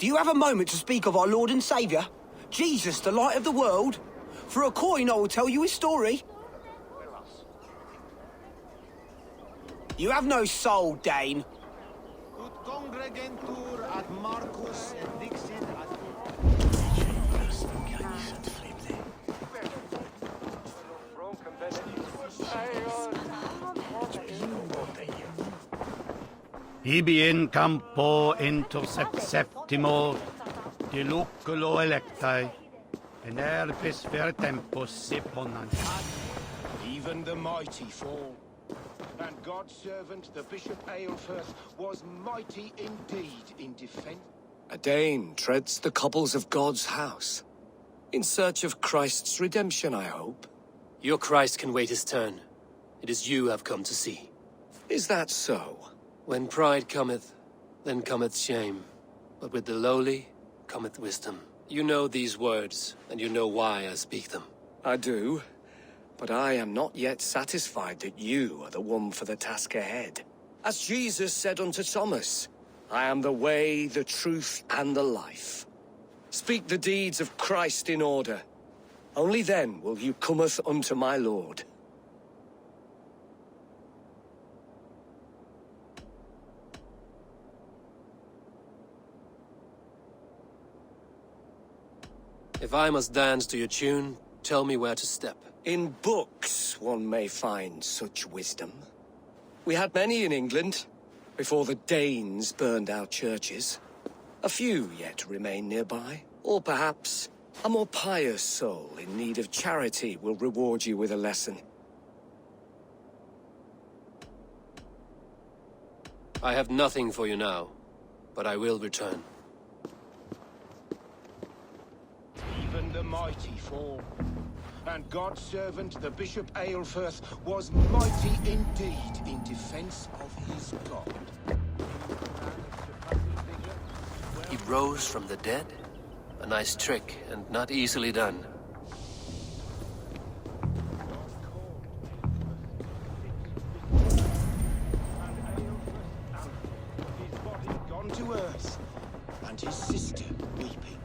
Do you have a moment to speak of our Lord and Saviour? Jesus, the light of the world? For a coin, I will tell you his story. You have no soul, Dane. Ut congregentur ad Marcus et dixit ad... Ibi in campo intercept septimo diluculo electae, in herbis ver tempus seponant. Even the mighty fall. And God's servant, the Bishop Aelfred, was mighty indeed in defense. A Dane treads the cobbles of God's house. In search of Christ's redemption, I hope. Your Christ can wait his turn. It is you I've come to see. Is that so? When pride cometh, then cometh shame. But with the lowly cometh wisdom. You know these words, and you know why I speak them. I do. But I am not yet satisfied that you are the one for the task ahead. As Jesus said unto Thomas, I am the way, the truth, and the life. Speak the deeds of Christ in order. Only then will you cometh unto my Lord. If I must dance to your tune, tell me where to step. In books one may find such wisdom. We had many in England, before the Danes burned our churches. A few yet remain nearby. Or perhaps a more pious soul in need of charity will reward you with a lesson. I have nothing for you now, but I will return. Even the mighty fall. And God's servant, the Bishop Aelfred, was mighty indeed in defense of his God. He rose from the dead? A nice trick, and not easily done. His body gone to earth, and his sister weeping.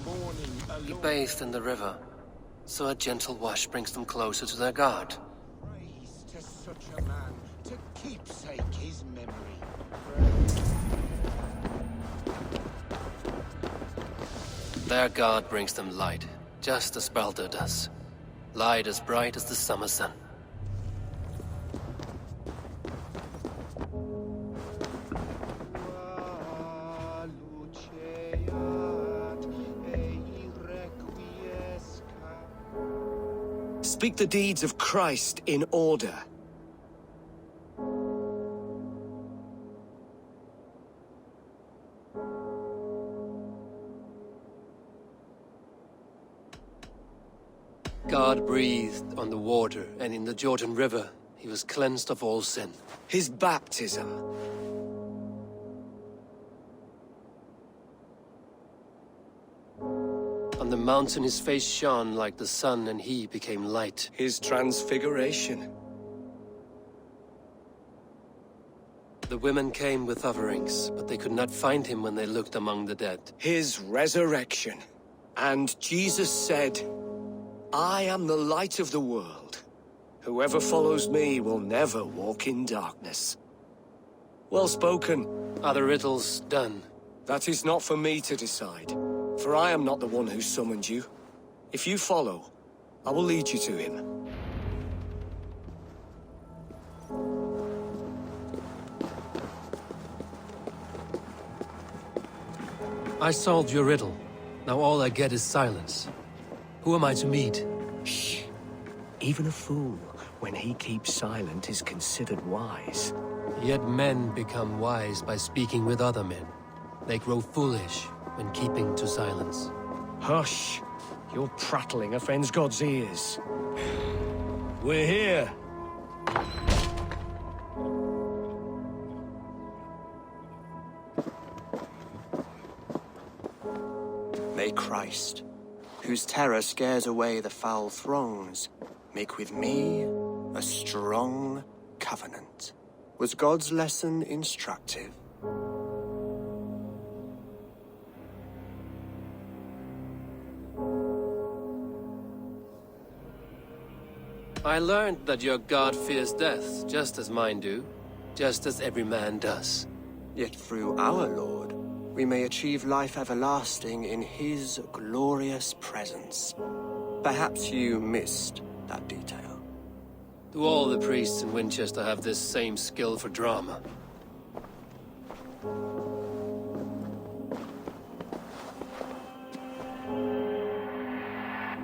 Mourning He alone. bathed in the river, so a gentle wash brings them closer to their God. Praise to such a man, to keepsake his memory. Their God brings them light, just as Baldur does. Light as bright as the summer sun. Speak the deeds of Christ in order. God breathed on the water, and in the Jordan River, he was cleansed of all sin. His baptism. On the mountain his face shone like the sun, and he became light. His transfiguration. The women came with offerings, but they could not find him when they looked among the dead. His resurrection. And Jesus said, I am the light of the world. Whoever follows me will never walk in darkness. Well spoken. Are the riddles done? That is not for me to decide, for I am not the one who summoned you. If you follow, I will lead you to him. I solved your riddle. Now all I get is silence. Who am I to meet? Shh. Even a fool, when he keeps silent, is considered wise. Yet men become wise by speaking with other men. They grow foolish when keeping to silence. Hush! Your prattling offends God's ears. We're here. May Christ, whose terror scares away the foul throngs, make with me a strong covenant. Was God's lesson instructive? I learned that your god fears death, just as mine do. Just as every man does. Yet through our Lord, we may achieve life everlasting in his glorious presence. Perhaps you missed that detail. Do all the priests in Winchester have this same skill for drama?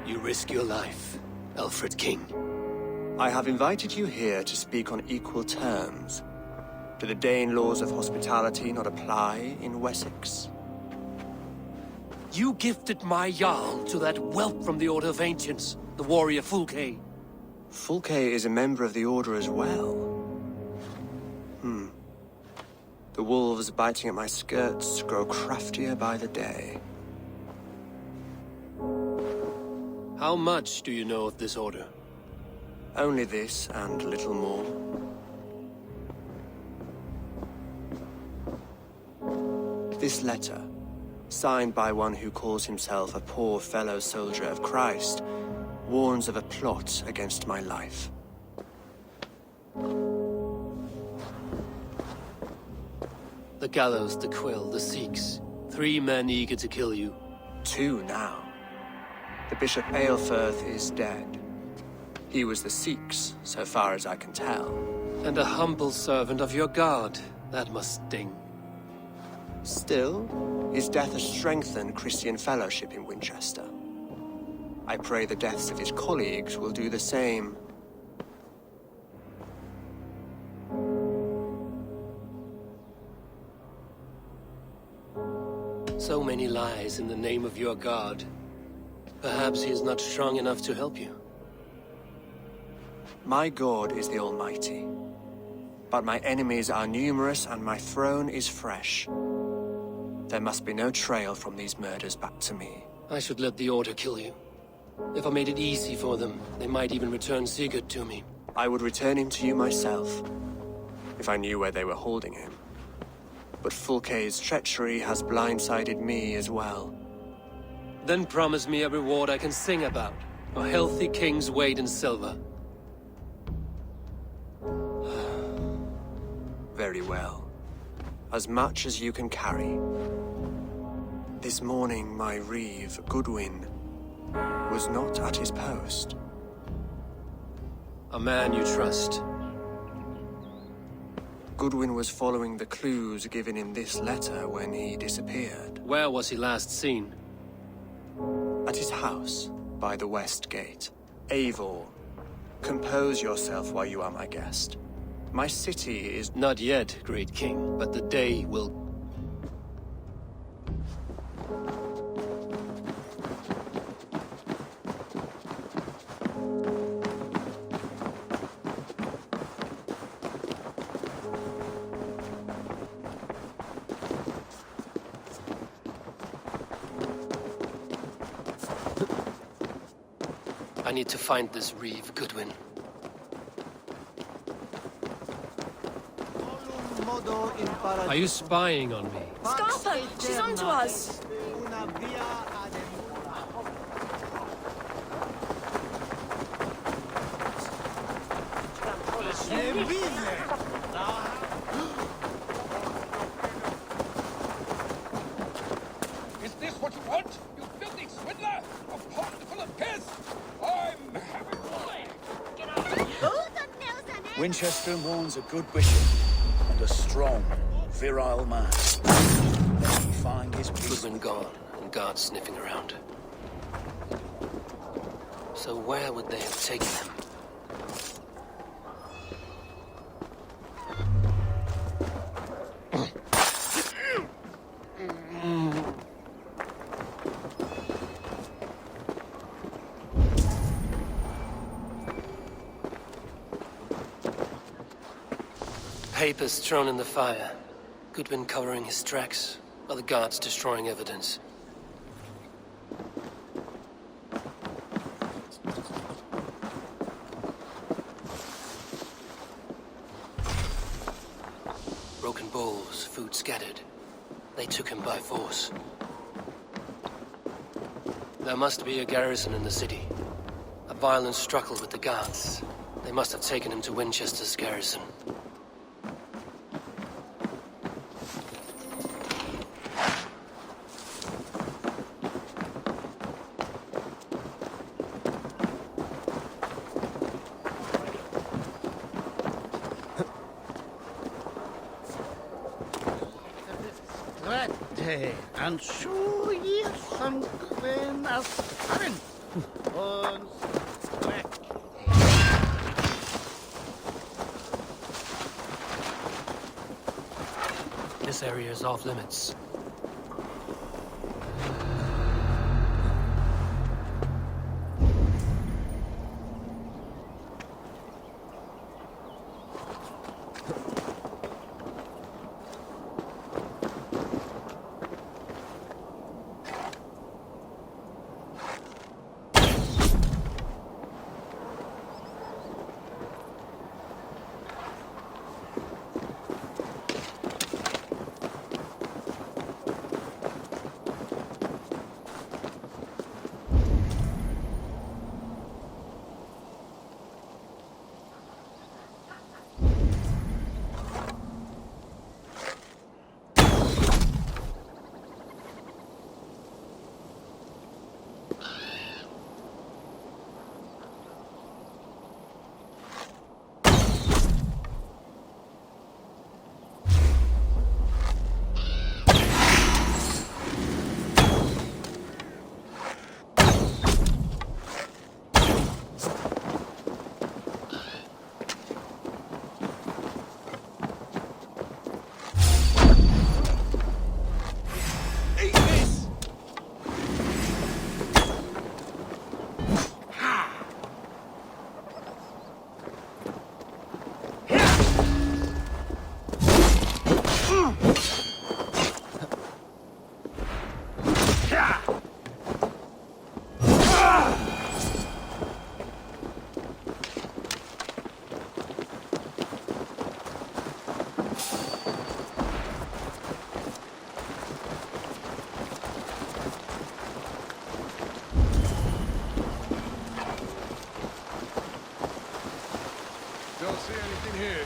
You risk your life, Aelfred King. I have invited you here to speak on equal terms. Do the Dane laws of hospitality not apply in Wessex? You gifted my Jarl to that whelp from the Order of Ancients, the warrior Fulke. Fulke is a member of the Order as well. The wolves biting at my skirts grow craftier by the day. How much do you know of this order? Only this and little more. This letter, signed by one who calls himself a poor fellow soldier of Christ, warns of a plot against my life. The gallows, the quill, the Sikhs. 3 men eager to kill you. 2 now. The Bishop Aelfred is dead. He was the Sikhs, so far as I can tell. And a humble servant of your god. That must sting. Still, his death has strengthened Christian fellowship in Winchester. I pray the deaths of his colleagues will do the same. So many lies in the name of your god. Perhaps he is not strong enough to help you. My God is the Almighty. But my enemies are numerous and my throne is fresh. There must be no trail from these murders back to me. I should let the Order kill you. If I made it easy for them, they might even return Sigurd to me. I would return him to you myself, if I knew where they were holding him. But Fulke's treachery has blindsided me as well. Then promise me a reward I can sing about. A healthy king's weight in silver. Very well. As much as you can carry. This morning, my reeve, Goodwin, was not at his post. A man you trust. Goodwin was following the clues given in this letter when he disappeared. Where was he last seen? At his house, by the west gate. Eivor, compose yourself while you are my guest. My city is... Not yet, great king, but the day will... I need to find this reeve, Goodwin. Are you spying on me? Scarpa! She's on to us! Is this what you want? You filthy swindler! A pond full of piss! I'm having... Winchester mourns a good bishop and a strong, virile man. Let me find his peace. Goodwin gone, and guards sniffing around. So where would they have taken him? Papers thrown in the fire. Goodwin covering his tracks, while the guards destroying evidence. Broken bowls, food scattered. They took him by force. There must be a garrison in the city. A violent struggle with the guards. They must have taken him to Winchester's garrison. And so ye sunken as current. This area is off limits. Don't see anything here.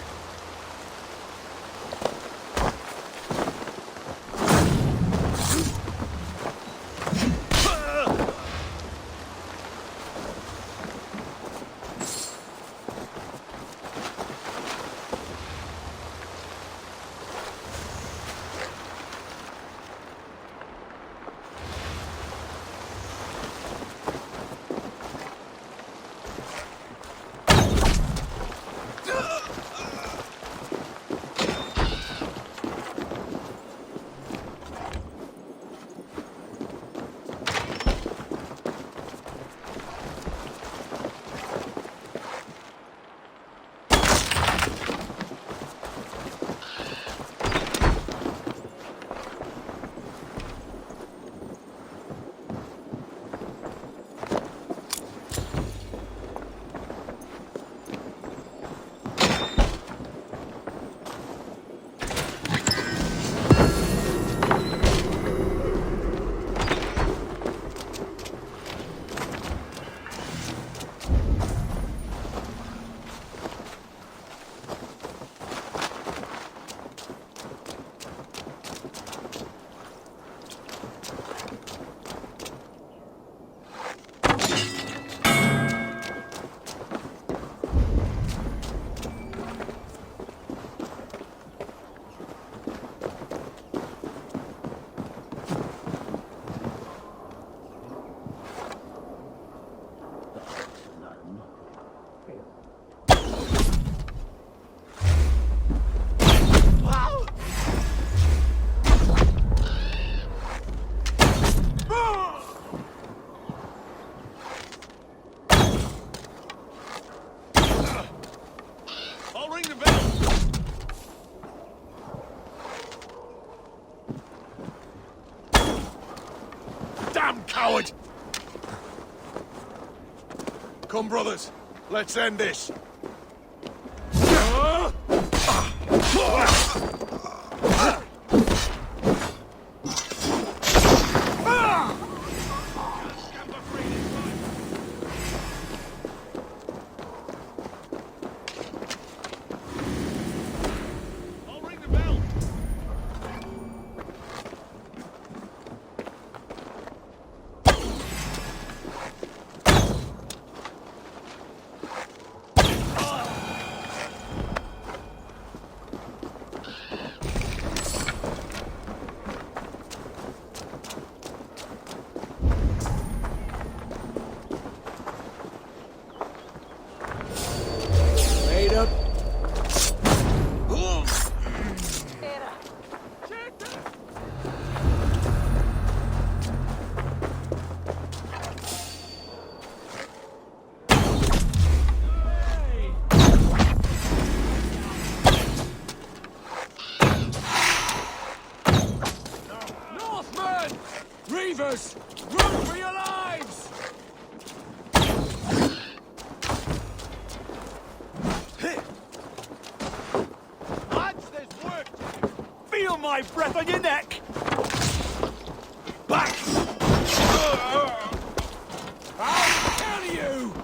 Coward! Come, brothers. Let's end this. save us! Run for your lives! Lads, there's work to do. Feel my breath on your neck! Back! I'll kill you!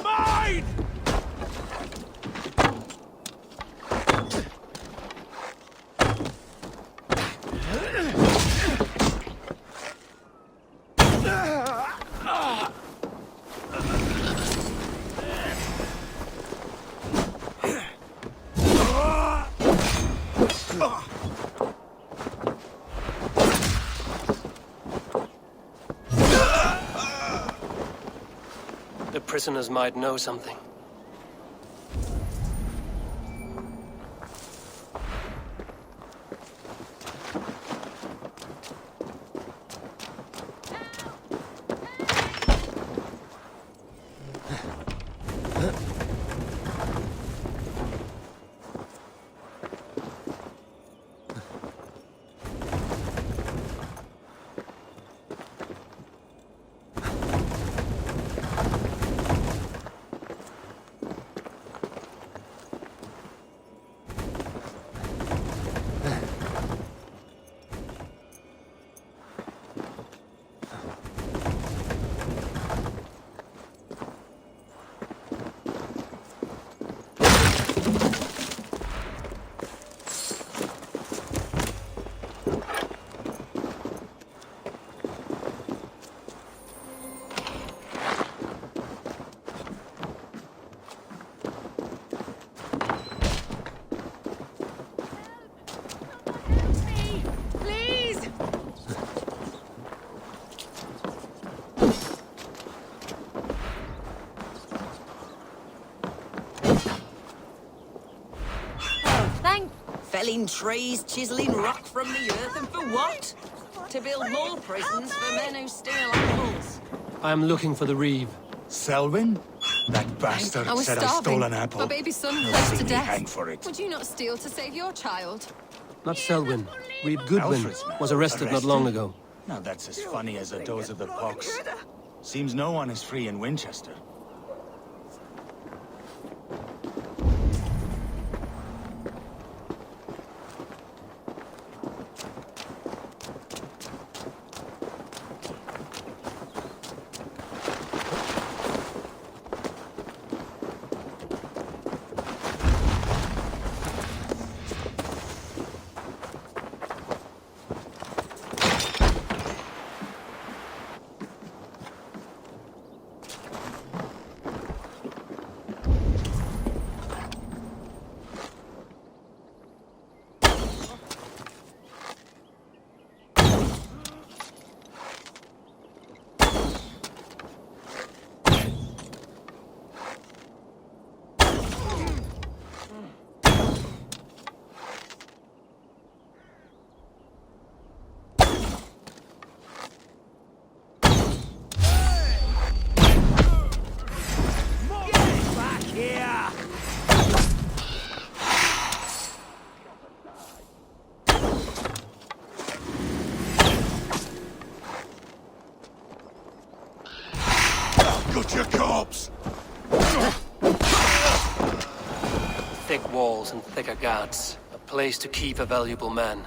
Mine! The prisoners might know something. Felling trees, chiseling rock from the earth, and for what? To build more prisons for men who steal apples. I'm looking for the Reeve. Selwyn? That bastard I was said I starving. stole an apple. My baby son He'll close see to me death. hang for it. Would you not steal to save your child? Not Selwyn. Reeve Goodwin Aelfred's man. was arrested not long ago. Now that's as funny as a dose of the pox. Seems no one is free in Winchester. Got your corpse! Thick walls and thicker guards. A place to keep a valuable man.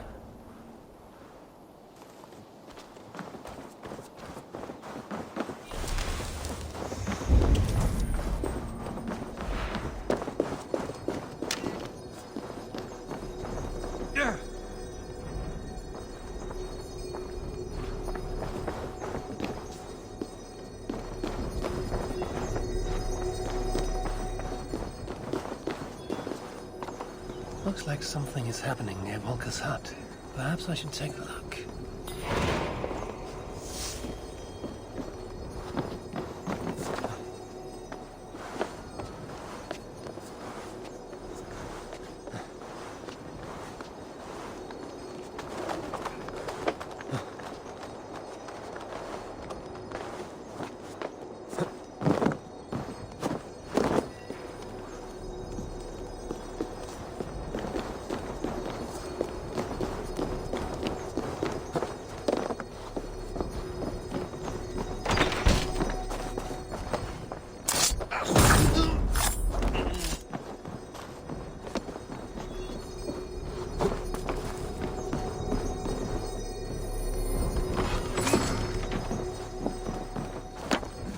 Looks like something is happening near Volker's hut. Perhaps I should take a look.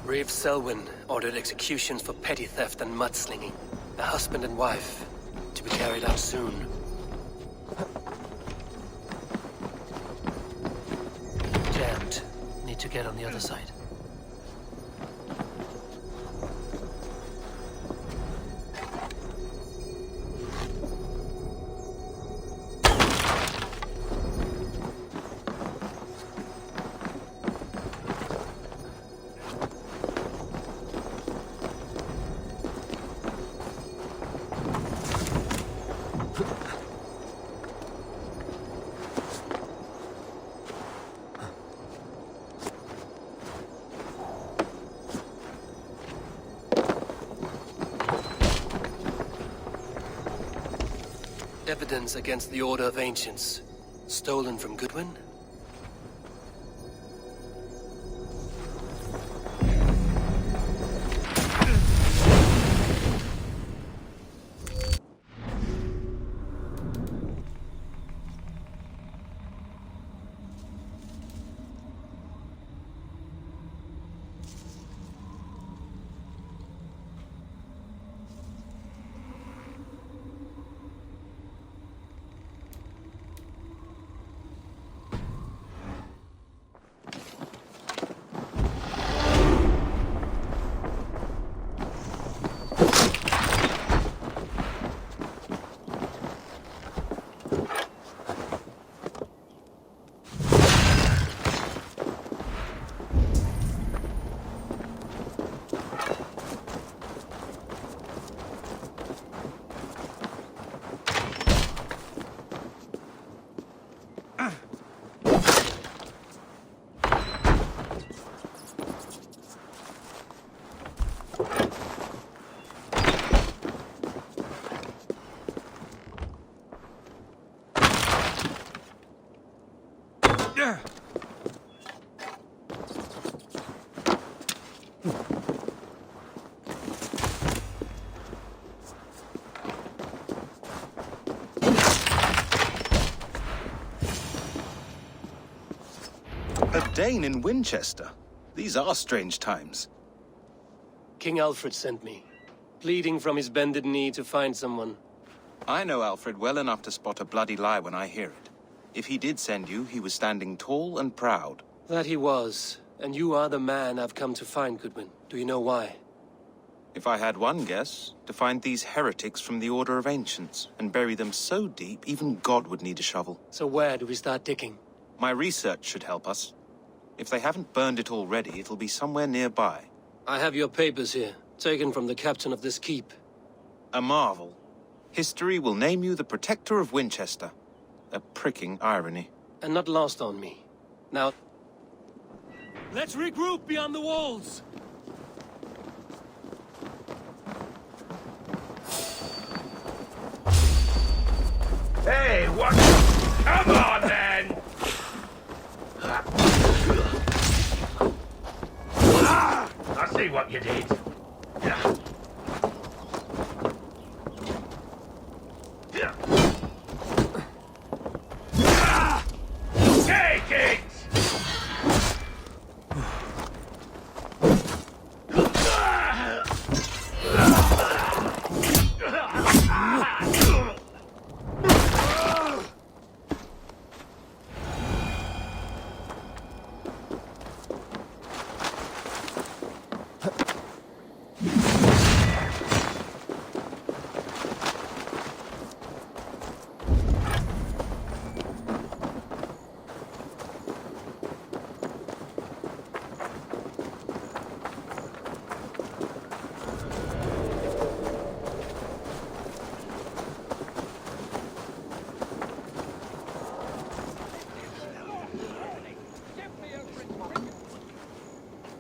Reeve Selwyn ordered executions for petty theft and mudslinging. A husband and wife, to be carried out soon. Jammed. Need to get on the other side. Evidence against the Order of Ancients. Stolen from Goodwin? A Dane in Winchester? These are strange times. King Aelfred sent me, pleading from his bended knee to find someone. I know Aelfred well enough to spot a bloody lie when I hear it. If he did send you, he was standing tall and proud. That he was, and you are the man I've come to find, Goodwin. Do you know why? If I had one guess, to find these heretics from the Order of Ancients, and bury them so deep, even God would need a shovel. So where do we start digging? My research should help us. If they haven't burned it already, it'll be somewhere nearby. I have your papers here, taken from the captain of this keep. A marvel. History will name you the Protector of Winchester. A pricking irony. And not lost on me. Now, let's regroup beyond the walls! Hey, what? Come on, then! I see what you did. Take it!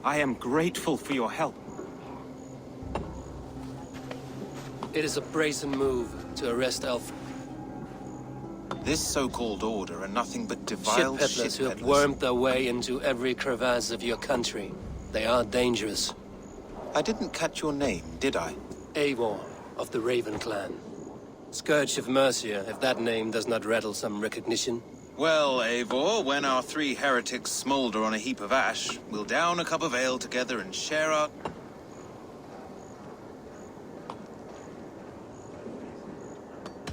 I am grateful for your help. It is a brazen move to arrest Aelfred. This so-called order are nothing but Ship defiled peddlers who have peddlers. wormed their way into every crevasse of your country. They are dangerous. I didn't catch your name, did I? Eivor of the Raven clan. Scourge of Mercia, if that name does not rattle some recognition. Well, Eivor, when our 3 heretics smoulder on a heap of ash, we'll down a cup of ale together and share our...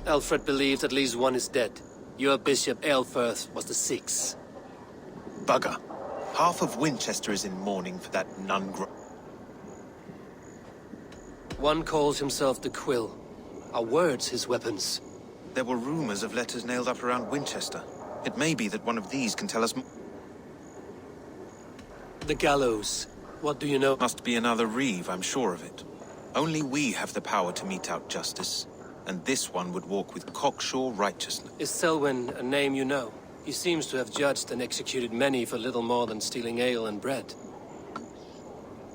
Aelfred believes at least one is dead. Your Bishop Aelfred was the 6th. Bugger. Half of Winchester is in mourning for that One calls himself the Quill. Are words his weapons? There were rumors of letters nailed up around Winchester. It may be that one of these can tell us The gallows. What do you know? Must be another Reeve, I'm sure of it. Only we have the power to mete out justice. And this one would walk with cocksure righteousness. Is Selwyn a name you know? He seems to have judged and executed many for little more than stealing ale and bread.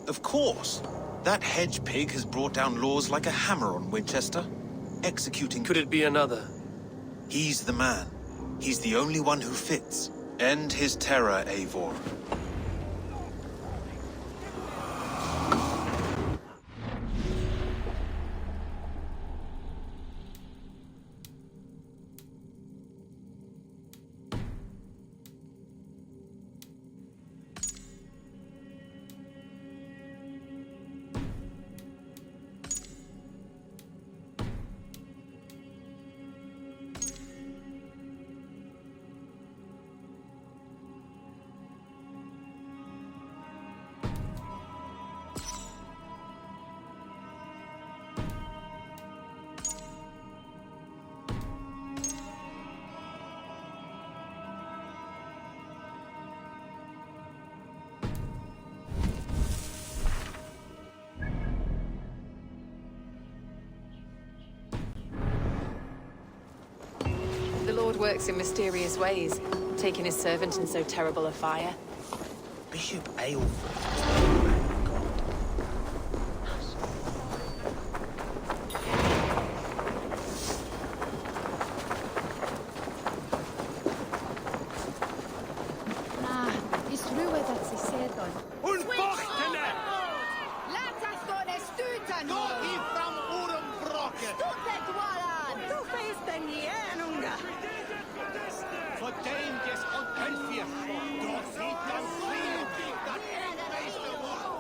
Of course. That hedge pig has brought down laws like a hammer on Winchester. Executing... Could it be another? He's the man. He's the only one who fits. End his terror, Eivor. The Lord works in mysterious ways, taking his servant in so terrible a fire. Bishop Aelfred. Is ruwe dat ze sedon. Unbochtene! Laat us door de stuten! Door die from Urenbrocken! Stupid waran! Du feest den Jänunga! Verdeemdes und Elfir! Dort sieht das Frieden, das Erdmeister!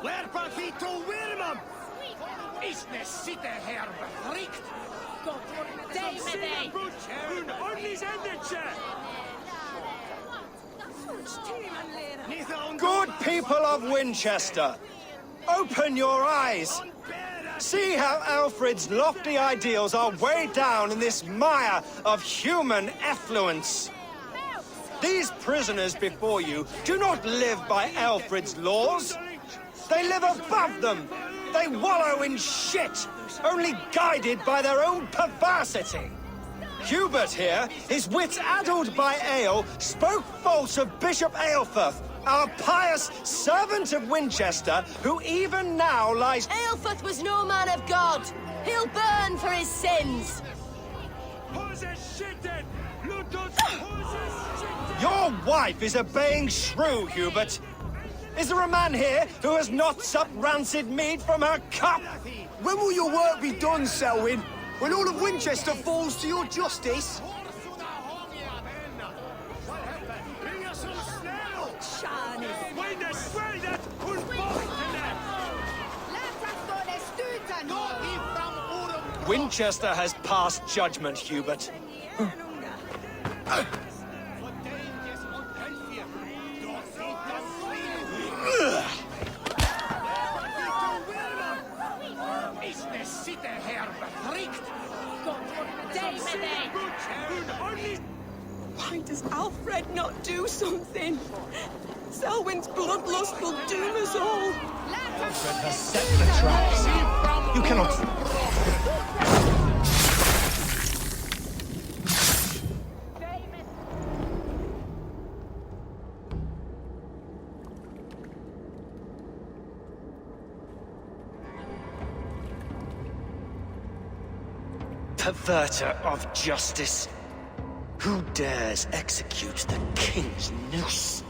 Lerpa Vito Wirmam! Ist ne Sitte her befrickt! David! Un ordnis endetje! Good people of Winchester, open your eyes. See how Aelfred's lofty ideals are weighed down in this mire of human effluence. These prisoners before you do not live by Aelfred's laws. They live above them. They wallow in shit, only guided by their own perversity. Hubert here, his wits addled by ale, spoke false of Bishop Aelfred, our pious servant of Winchester, who even now lies... Aelfred was no man of God. He'll burn for his sins. Your wife is obeying shrew, Hubert. Is there a man here who has not supped rancid mead from her cup? When will your work be done, Selwyn? When all of Winchester falls to your justice? Winchester has passed judgment, Hubert. Why does Aelfred not do something? Selwyn's bloodlust will doom us all. Aelfred has set the traps. You cannot... Perverter of justice. Who dares execute the king's noose?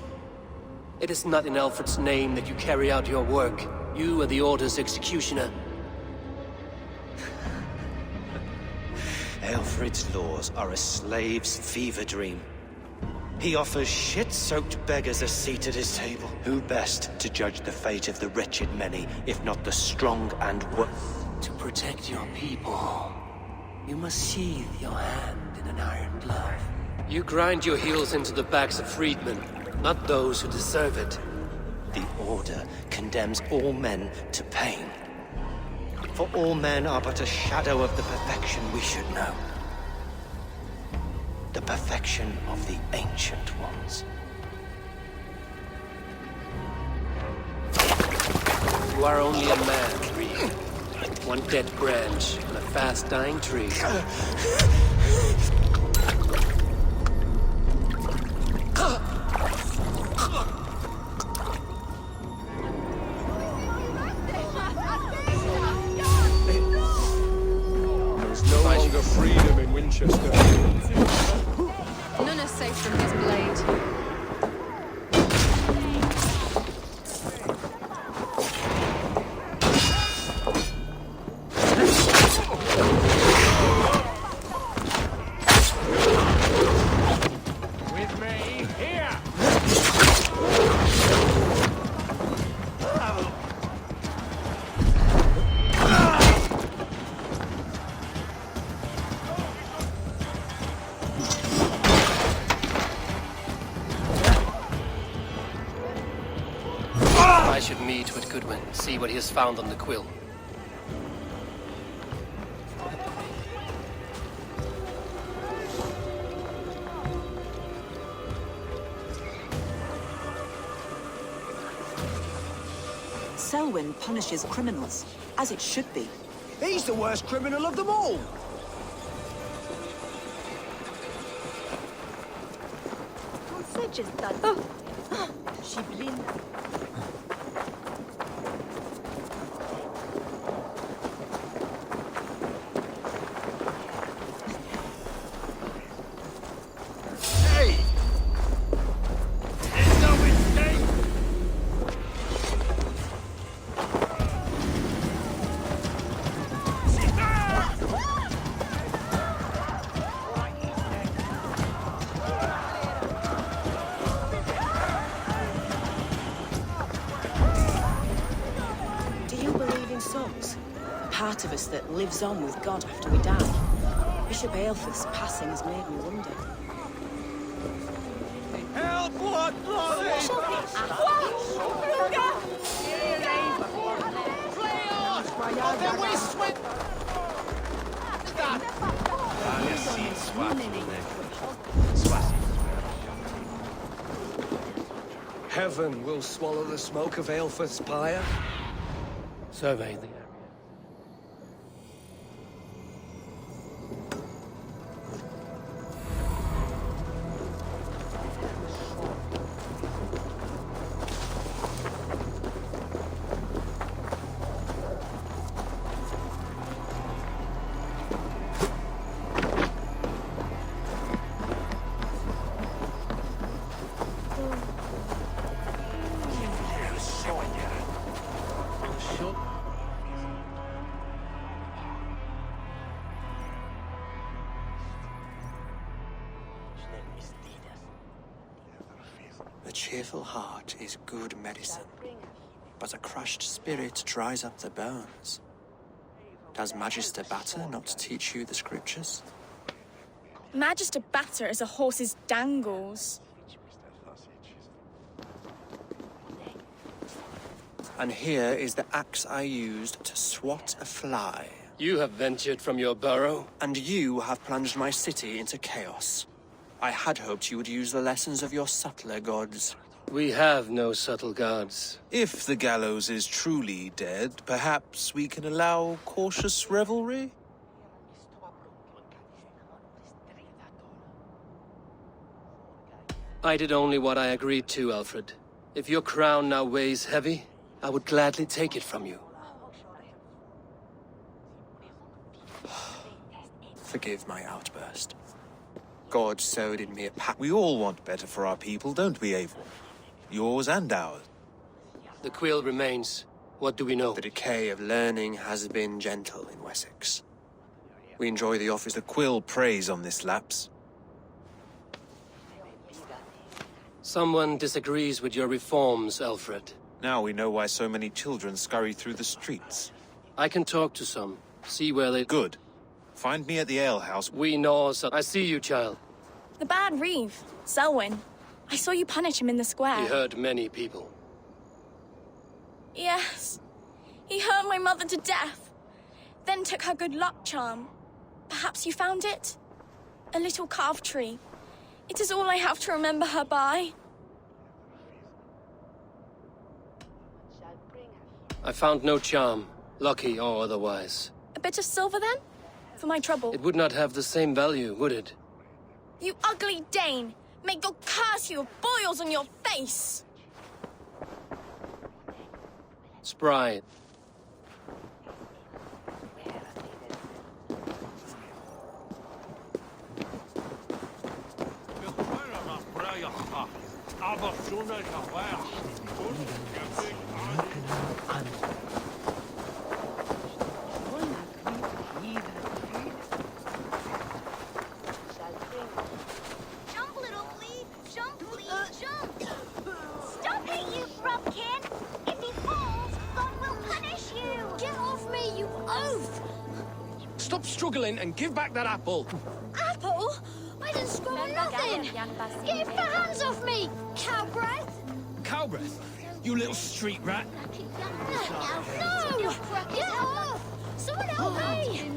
It is not in Aelfred's name that you carry out your work. You are the Order's executioner. Aelfred's laws are a slave's fever dream. He offers shit-soaked beggars a seat at his table. Who best to judge the fate of the wretched many, if not the strong and To protect your people, you must sheathe your hand in an iron glove. You grind your heels into the backs of freedmen, not those who deserve it. The Order condemns all men to pain. For all men are but a shadow of the perfection we should know. The perfection of the Ancient Ones. You are only a man, Reed. One dead branch on a fast-dying tree. There's no longer freedom in Winchester. None are safe from his blade. With me, here! I should meet with Goodwin, see what he has found on the quill. Selwyn punishes criminals, as it should be. He's the worst criminal of them all. She brinda. Hey! There's no mistake! Do you believe in souls? The part of us that lives on with God after we die? Bishop Aelfred's passing has made me wonder. Help! What? Heaven will swallow the smoke of Aelfred's pyre. Survey the area. A cheerful heart is good medicine, but a crushed spirit dries up the bones. Does Magister Batter not teach you the scriptures? Magister Batter is a horse's dangles. And here is the axe I used to swat a fly. You have ventured from your burrow. And you have plunged my city into chaos. I had hoped you would use the lessons of your subtler gods. We have no subtle gods. If the gallows is truly dead, perhaps we can allow cautious revelry? I did only what I agreed to, Aelfred. If your crown now weighs heavy, I would gladly take it from you. Forgive my outburst. God sowed in me a pact. We all want better for our people, don't we, Eivor? Yours and ours. The quill remains. What do we know? The decay of learning has been gentle in Wessex. We enjoy the office. The quill preys on this lapse. Someone disagrees with your reforms, Aelfred. Now we know why so many children scurry through the streets. I can talk to some. See where they... Good. Find me at the alehouse. We know, so I see you, child. The bad Reeve, Selwyn. I saw you punish him in the square. He hurt many people. Yes. He hurt my mother to death. Then took her good luck charm. Perhaps you found it? A little carved tree. It is all I have to remember her by. I found no charm, lucky or otherwise. A bit of silver, then? For my trouble. It would not have the same value, would it? You ugly Dane! May God curse you with boils on your face! Spry. Jump, little flea! Jump, please, jump! Stop it, you frogkin! If he falls, God will punish you! Get off me, you oaf! Stop struggling and give back that apple. Apple? I didn't scroll nothing! Get your hands off me, cow breath! Cow breath? You little street rat. No! Get off! Someone help me!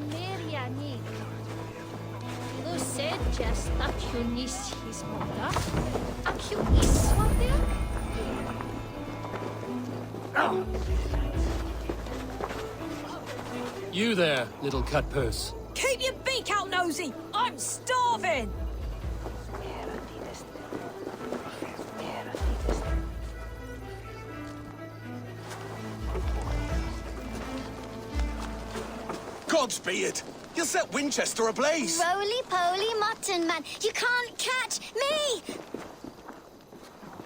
You there, little cut purse. Keep your beak out, nosy! I'm starving! Gods be it! You'll set Winchester ablaze! Roly-poly mutton man, you can't catch me!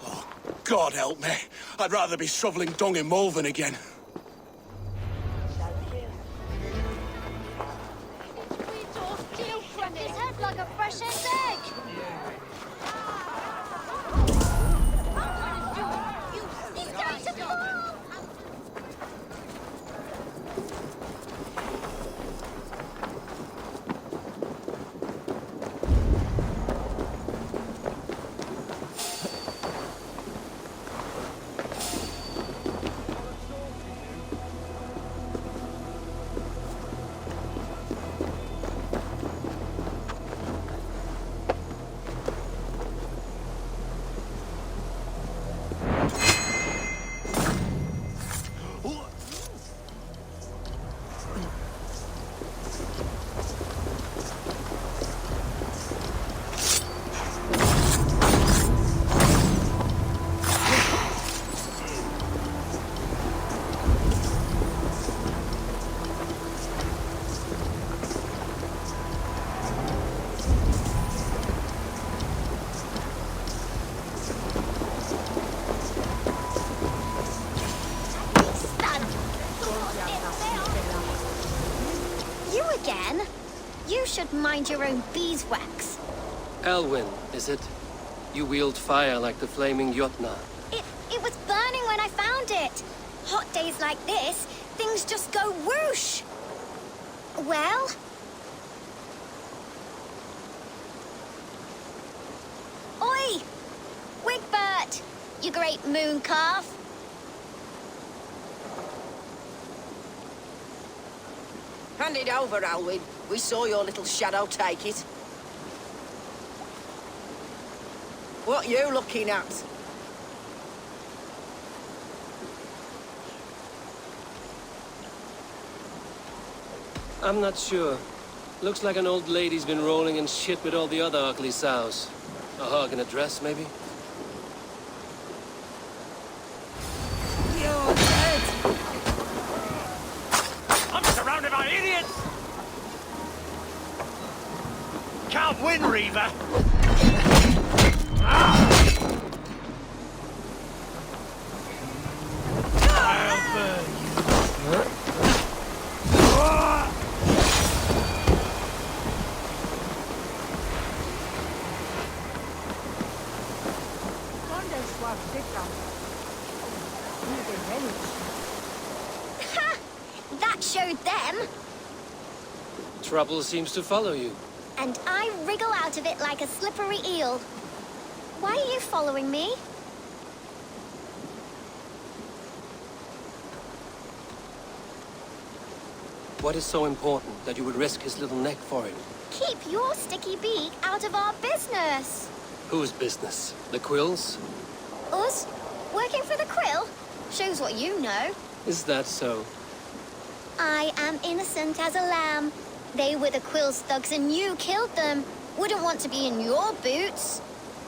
Oh, God help me. I'd rather be shoveling dung in Malvern again. Crack his head like a fresh egg! He's going to fall! Should mind your own beeswax. Elwyn, is it? You wield fire like the flaming Jotnar. It was burning when I found it. Hot days like this, things just go whoosh. Well? Oi! Wigbert! You great moon calf. Hand it over, Alwyn. We saw your little shadow take it. What you looking at? I'm not sure. Looks like an old lady's been rolling in shit with all the other ugly sows. A hog in a dress, maybe? You're dead! I'm surrounded by idiots! Can't win, Reaver! I'll burn you. Ha! That showed them. Trouble seems to follow you. And I wriggle out of it like a slippery eel. Why are you following me? What is so important that you would risk his little neck for him? Keep your sticky beak out of our business. Whose business? The Quill's? Us? Working for the Quill? Shows what you know. Is that so? I am innocent as a lamb. They were the Quill's thugs and you killed them. Wouldn't want to be in your boots.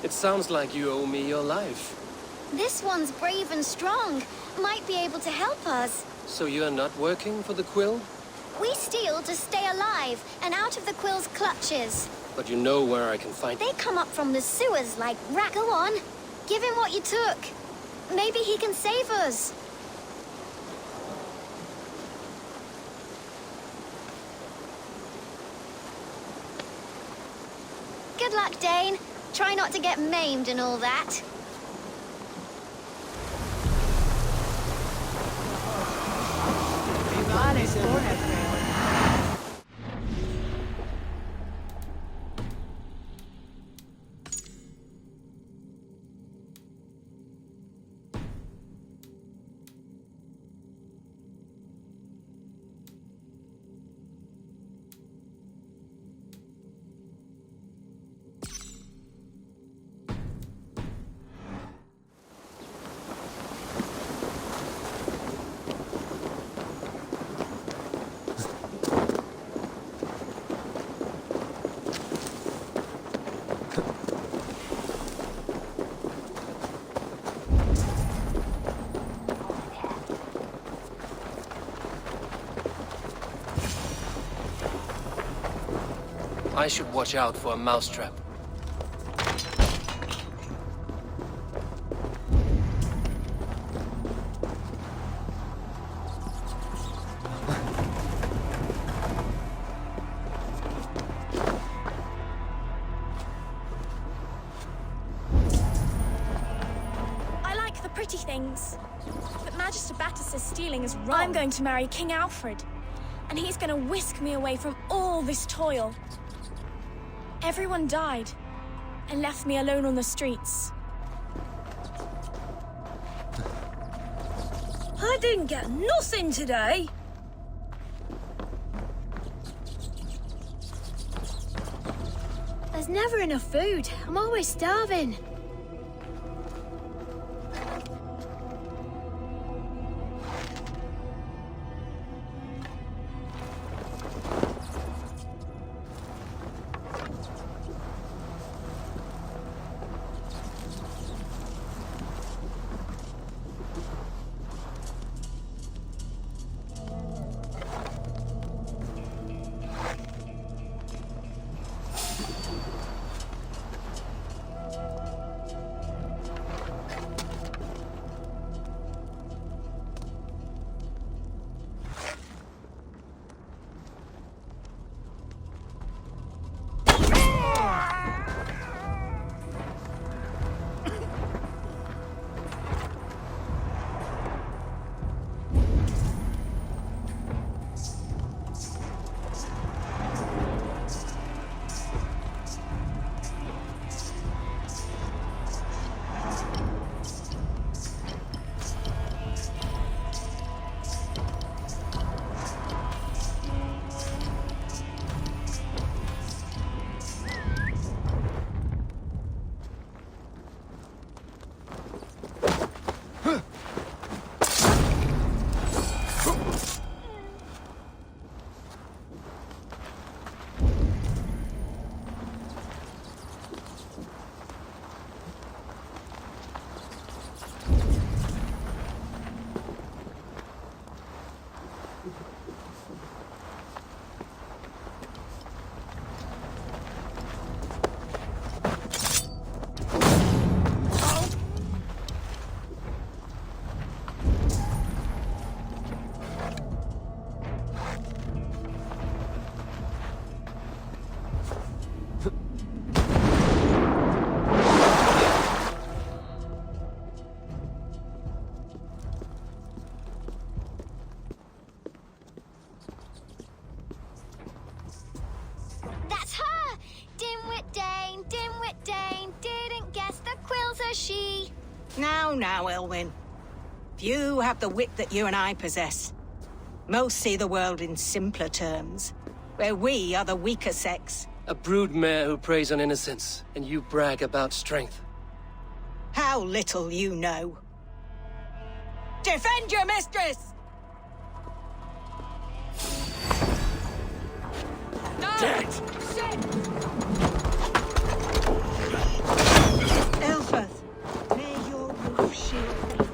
It sounds like you owe me your life. This one's brave and strong. Might be able to help us. So you're not working for the Quill? We steal to stay alive and out of the Quill's clutches. But you know where I can find... They come up from the sewers like rat. Go on. Give him what you took. Maybe he can save us. Good luck, Dane. Try not to get maimed and all that. I should watch out for a mousetrap. I like the pretty things. But Magister Batter says stealing is wrong. I'm going to marry King Aelfred. And he's going to whisk me away from all this toil. Everyone died and left me alone on the streets. I didn't get nothing today. There's never enough food. I'm always starving. Now, Elwyn. Few have the wit that you and I possess. Most see the world in simpler terms, where we are the weaker sex. A broodmare who preys on innocence, and you brag about strength. How little you know. Defend your mistress! Dead! Aelfred, may your roof shield thee.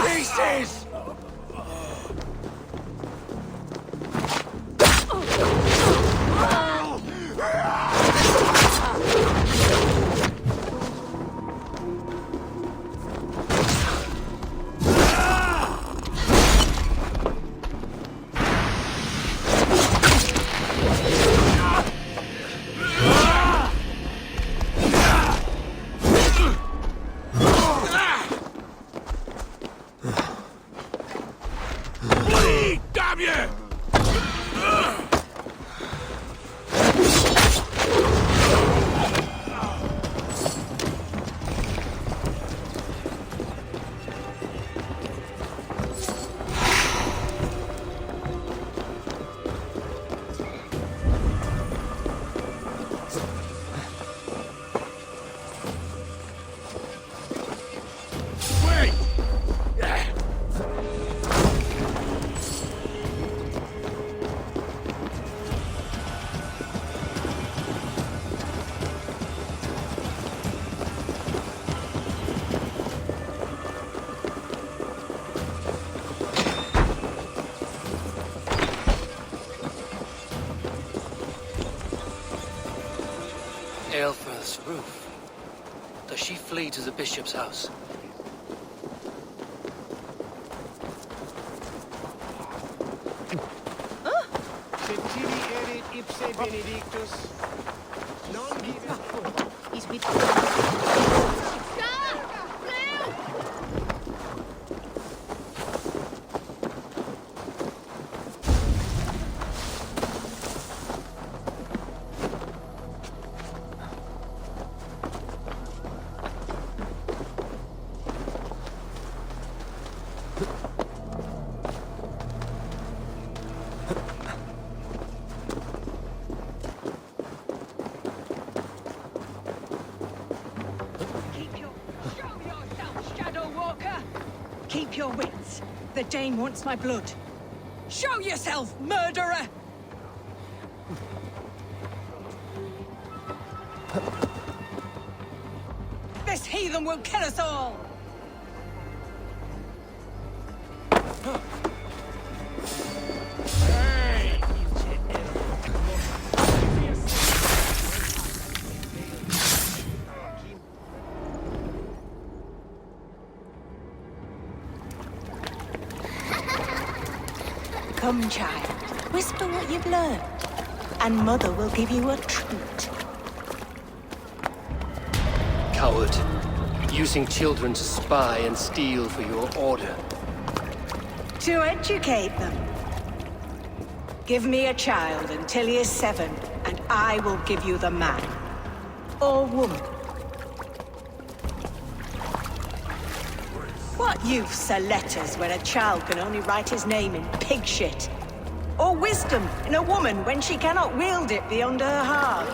Pieces! Damn you! Aelfred's roof. Does she flee to the bishop's house? Gentili erit ipse benedictus. Non He's with Keep your wits. The Dane wants my blood. Show yourself, murderer! This heathen will kill us all! Come, child. Whisper what you've learned, and Mother will give you a treat. Coward. Using children to spy and steal for your order. To educate them. Give me a child until he is 7, and I will give you the man. Or woman. What use are letters when a child can only write his name in pig shit? Or wisdom in a woman when she cannot wield it beyond her heart?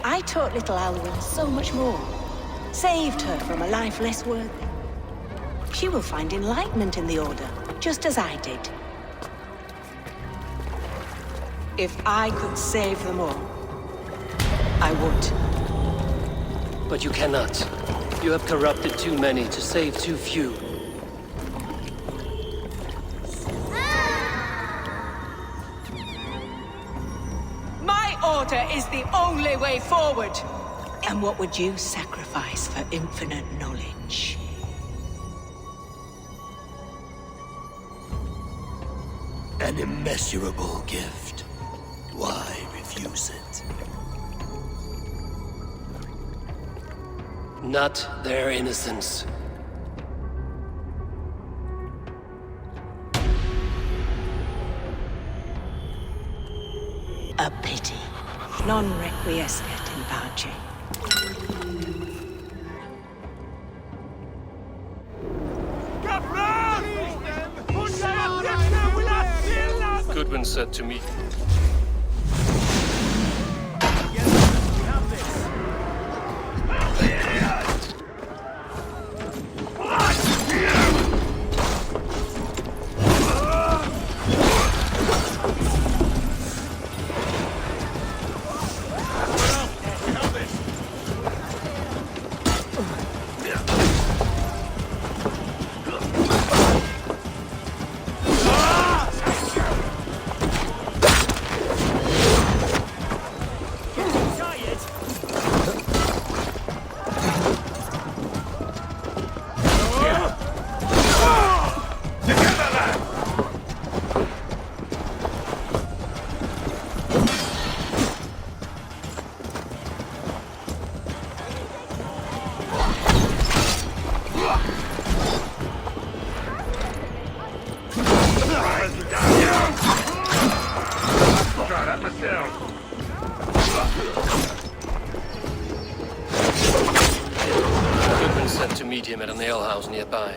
I taught little Alwyn so much more. Saved her from a life less worthy. She will find enlightenment in the Order, just as I did. If I could save them all, I would. But you cannot. You have corrupted too many to save too few. My order is the only way forward. And what would you sacrifice for infinite knowledge? An immeasurable gift. Why refuse it? Not their innocence. A pity. Non requiescat in pace. Goodwin said to me. Goodwin said to meet him at an alehouse nearby.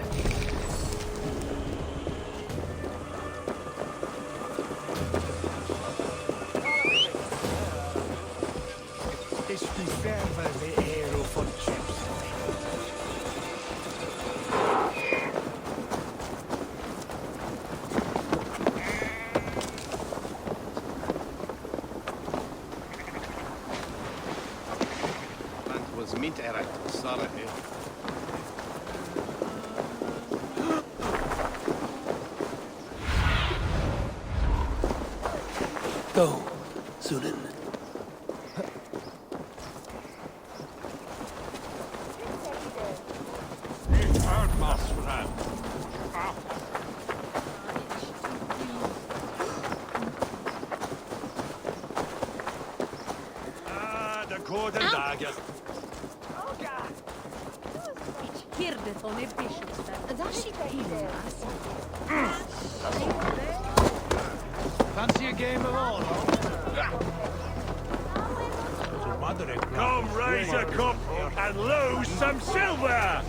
Go, Sunan. The golden dagger. Fancy a game of all? Come raise a cup and lose some silver!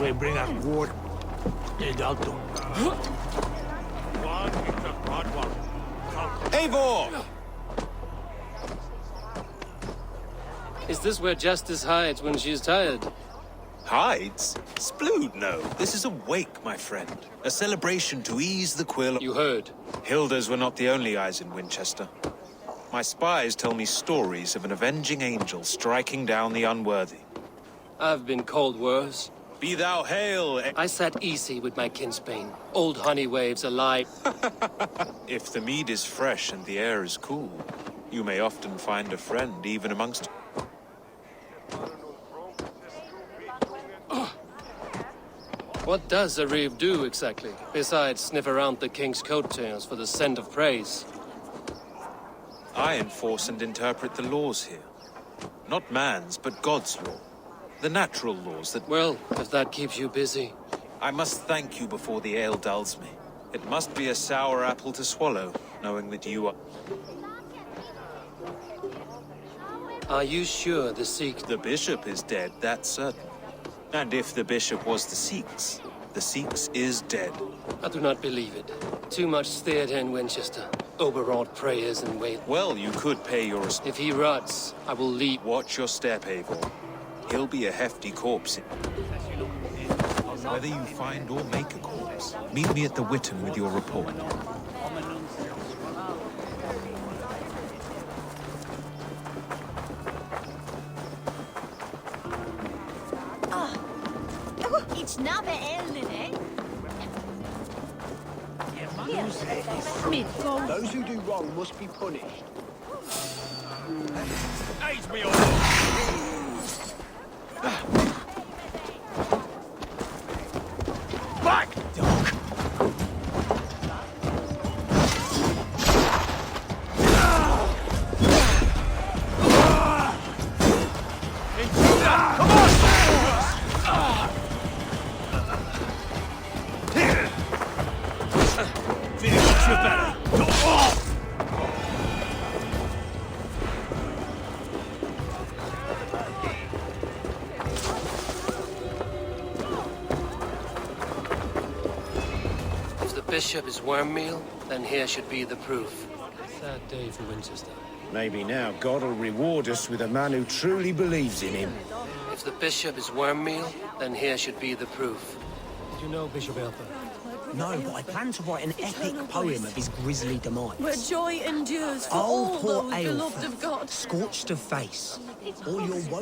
We bring a quart in Alto. One is a hard one. Eivor! Is this where Justice hides when she's tired? Hides? Splood, no. This is a wake, my friend. A celebration to ease the quill. You heard. Hilda's were not the only eyes in Winchester. My spies tell me stories of an avenging angel striking down the unworthy. I've been called worse. Be thou hail! I sat easy with my kinsbane. Old honey waves alive. If the mead is fresh and the air is cool, you may often find a friend even amongst... What does a reeve do exactly, besides sniff around the king's coattails for the scent of praise? I enforce and interpret the laws here. Not man's, but God's law. The natural laws that... Well, if that keeps you busy. I must thank you before the ale dulls me. It must be a sour apple to swallow, knowing that you are... Are you sure the Sikh... The bishop is dead, that's certain. And if the bishop was the Sikhs is dead. I do not believe it. Too much theatre in Winchester. Overwrought prayers and wait. Well, you could pay your... If he rots, I will leave. Watch your step, Eivor. He'll be a hefty corpse. Whether you find or make a corpse, meet me at the Witten with your report. It's not the Elden, eh? Those who do wrong must be punished. Aid me all! Back, dog! Come on! bishop is worm meal, then here should be the proof. Sad day for Winchester. Maybe now God will reward us with a man who truly believes in him. If the bishop is worm meal, then here should be the proof. Did you know Bishop Aelfred? No, but I plan to write an epic poem of his grisly demise. Where joy endures for Oh, all poor those beloved Aelfred, of God. scorched of face. All your woe